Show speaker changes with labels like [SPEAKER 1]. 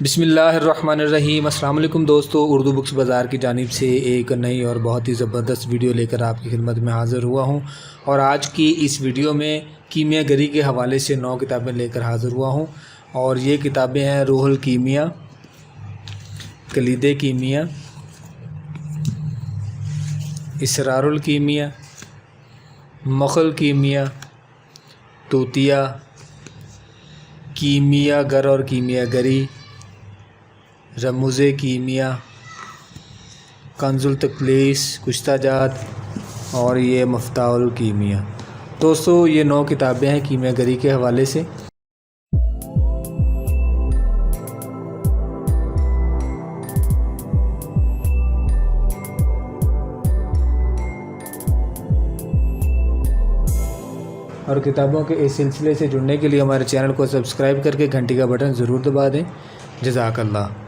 [SPEAKER 1] بسم اللہ الرحمن الرحیم۔ السلام علیکم دوستو، اردو بکس بازار کی جانب سے ایک نئی اور بہت ہی زبردست ویڈیو لے کر آپ کی خدمت میں حاضر ہوا ہوں، اور آج کی اس ویڈیو میں کیمیا گری کے حوالے سے 9 کتابیں لے کر حاضر ہوا ہوں، اور یہ کتابیں ہیں روح الکیمیا، کلید کیمیا، اسرار الکیمیا، مخ الکیمیا، توتیا، کیمیا گر اور کیمیا گری، رموز کیمیا، کنز التقلیص، کشتہ جات، اور یہ مفتاح الکیمیا۔ دوستو یہ 9 کتابیں ہیں کیمیا گری کے حوالے سے۔ اور کتابوں کے اس سلسلے سے جڑنے کے لیے ہمارے چینل کو سبسکرائب کر کے گھنٹی کا بٹن ضرور دبا دیں۔ جزاک اللہ۔